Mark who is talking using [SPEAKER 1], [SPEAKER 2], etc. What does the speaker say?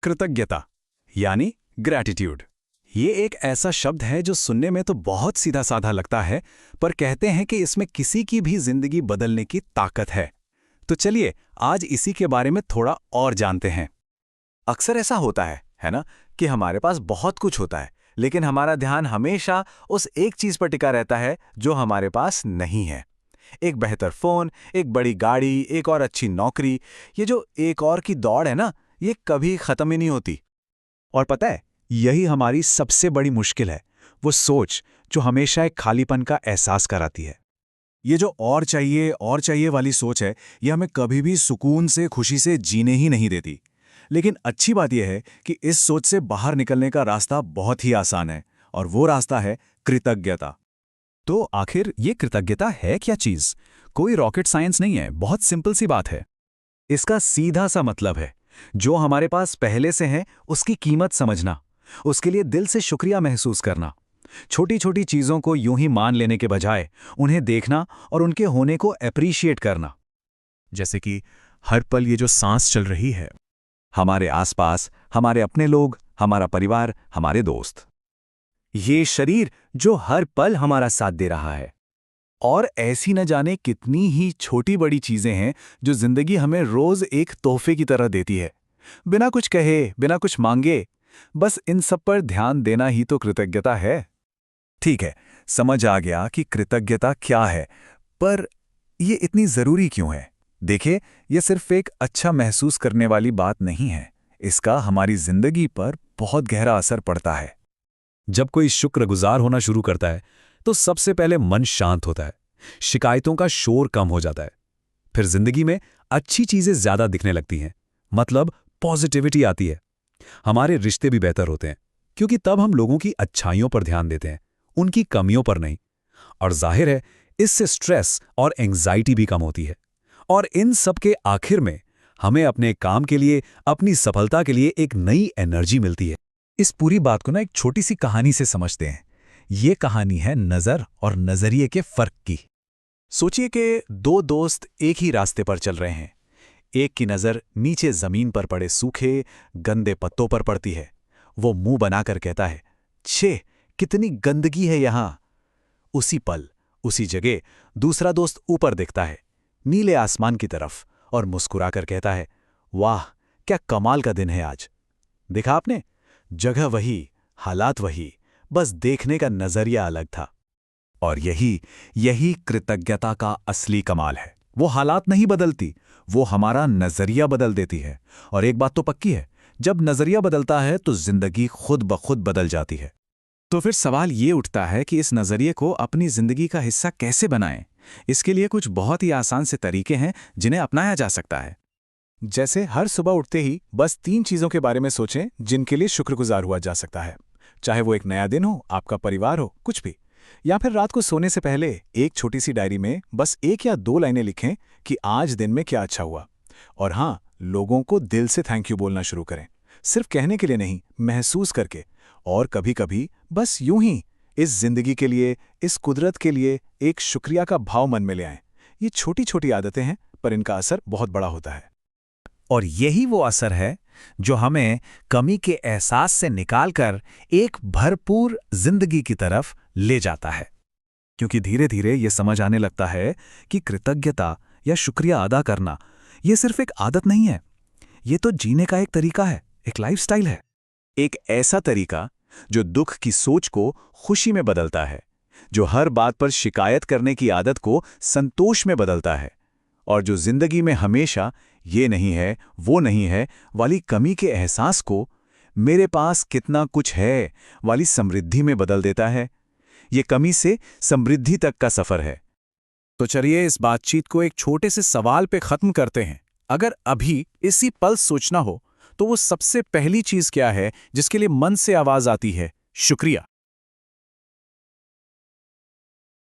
[SPEAKER 1] कृतज्ञता यानी ग्रैटिट्यूड। ये एक ऐसा शब्द है जो सुनने में तो बहुत सीधा साधा लगता है, पर कहते हैं कि इसमें किसी की भी जिंदगी बदलने की ताकत है। तो चलिए आज इसी के बारे में थोड़ा और जानते हैं।
[SPEAKER 2] अक्सर ऐसा होता है ना, कि हमारे पास बहुत कुछ होता है, लेकिन हमारा ध्यान हमेशा उस एक चीज पर टिका रहता है जो हमारे पास नहीं है। एक बेहतर फोन, एक बड़ी गाड़ी, एक और अच्छी नौकरी, ये जो एक और की दौड़ है ना, ये कभी खत्म ही नहीं होती।
[SPEAKER 3] और पता है, यही हमारी सबसे बड़ी मुश्किल है, वो सोच जो हमेशा एक खालीपन का एहसास कराती है। ये जो और चाहिए वाली सोच है, ये हमें कभी भी सुकून से, खुशी से जीने ही नहीं देती। लेकिन अच्छी बात यह है कि इस सोच से बाहर निकलने का रास्ता बहुत ही आसान है, और वो रास्ता है कृतज्ञता।
[SPEAKER 1] तो आखिर ये कृतज्ञता है क्या चीज? कोई रॉकेट साइंस नहीं है, बहुत सिंपल सी बात है।
[SPEAKER 3] इसका सीधा सा मतलब है, जो हमारे पास पहले से है उसकी कीमत समझना, उसके लिए दिल से शुक्रिया महसूस करना। छोटी छोटी चीजों को यूं ही मान लेने के बजाय उन्हें देखना और उनके होने को एप्रिशिएट करना।
[SPEAKER 1] जैसे कि हर पल ये जो सांस चल रही है,
[SPEAKER 3] हमारे आसपास हमारे अपने लोग, हमारा परिवार, हमारे दोस्त,
[SPEAKER 2] ये शरीर जो हर पल हमारा साथ दे रहा है।
[SPEAKER 3] और ऐसी न जाने कितनी ही छोटी बड़ी चीजें हैं जो जिंदगी हमें रोज एक तोहफे की तरह देती है, बिना कुछ कहे, बिना कुछ मांगे। बस इन सब पर ध्यान देना ही तो कृतज्ञता है। ठीक है, समझ आ गया कि कृतज्ञता क्या है, पर ये इतनी जरूरी क्यों है? देखिए, ये सिर्फ एक अच्छा महसूस करने वाली बात नहीं है, इसका हमारी जिंदगी पर बहुत गहरा असर पड़ता है।
[SPEAKER 4] जब कोई शुक्रगुजार होना शुरू करता है तो सबसे पहले मन शांत होता है, शिकायतों का शोर कम हो जाता है, फिर जिंदगी में अच्छी चीजें ज्यादा दिखने लगती हैं, मतलब पॉजिटिविटी आती है। हमारे रिश्ते भी बेहतर होते हैं, क्योंकि तब हम लोगों की अच्छाइयों पर ध्यान देते हैं, उनकी कमियों पर नहीं। और जाहिर है, इससे स्ट्रेस और एंग्जाइटी भी कम होती है। और इन सब के आखिर में हमें अपने काम के लिए, अपनी सफलता के लिए एक नई एनर्जी मिलती है।
[SPEAKER 3] इस पूरी बात को ना एक छोटी सी कहानी से समझते हैं। ये कहानी है नज़र और नज़रिए के फर्क की। सोचिए कि दो दोस्त एक ही रास्ते पर चल रहे हैं। एक की नज़र नीचे ज़मीन पर पड़े सूखे, गंदे पत्तों पर पड़ती है। वो मुंह बनाकर कहता है, छे, कितनी गंदगी है यहाँ। उसी पल, उसी जगह दूसरा दोस्त ऊपर देखता है, नीले आसमान की तरफ, और मुस्कुराकर कहता है, वाह, क्या कमाल का दिन है आज। देखा आपने? जगह वही, हालात वही, बस देखने का नजरिया अलग था। और यही कृतज्ञता का असली कमाल है। वो हालात नहीं बदलती, वो हमारा नजरिया बदल देती है। और एक बात तो पक्की है, जब नजरिया बदलता है तो जिंदगी खुद ब खुद बदल जाती है। तो फिर सवाल ये उठता है कि इस नजरिए को अपनी जिंदगी का हिस्सा कैसे बनाएं? इसके लिए कुछ बहुत ही आसान से तरीके हैं जिन्हें अपनाया जा सकता है। जैसे हर सुबह उठते ही बस 3 चीजों के बारे में सोचें जिनके लिए शुक्रगुजार हुआ जा सकता है। चाहे वो एक नया दिन हो, आपका परिवार हो, कुछ भी। या फिर रात को सोने से पहले एक छोटी सी डायरी में बस 1 या 2 लाइनें लिखें कि आज दिन में क्या अच्छा हुआ। और हाँ, लोगों को दिल से थैंक यू बोलना शुरू करें, सिर्फ कहने के लिए नहीं, महसूस करके। और कभी कभी बस यूं ही इस जिंदगी के लिए, इस कुदरत के लिए एक शुक्रिया का भाव मन में ले आएं। ये छोटी छोटी आदतें हैं, पर इनका असर बहुत बड़ा होता है। और यही वो असर है जो हमें कमी के एहसास से निकालकर एक भरपूर जिंदगी की तरफ ले जाता है। क्योंकि धीरे धीरे ये समझ आने लगता है कि कृतज्ञता या शुक्रिया अदा करना ये सिर्फ एक आदत नहीं है, ये तो जीने का एक तरीका है, एक लाइफस्टाइल है। एक ऐसा तरीका जो दुख की सोच को खुशी में बदलता है, जो हर बात पर शिकायत करने की आदत को संतोष में बदलता है, और जो जिंदगी में हमेशा ये नहीं है, वो नहीं है वाली कमी के एहसास को मेरे पास कितना कुछ है वाली समृद्धि में बदल देता है। ये कमी से समृद्धि तक का सफर है। तो चलिए इस बातचीत को एक छोटे से सवाल पे खत्म करते हैं। अगर अभी इसी पल सोचना हो तो वो सबसे पहली चीज क्या है जिसके लिए मन से आवाज आती है? शुक्रिया।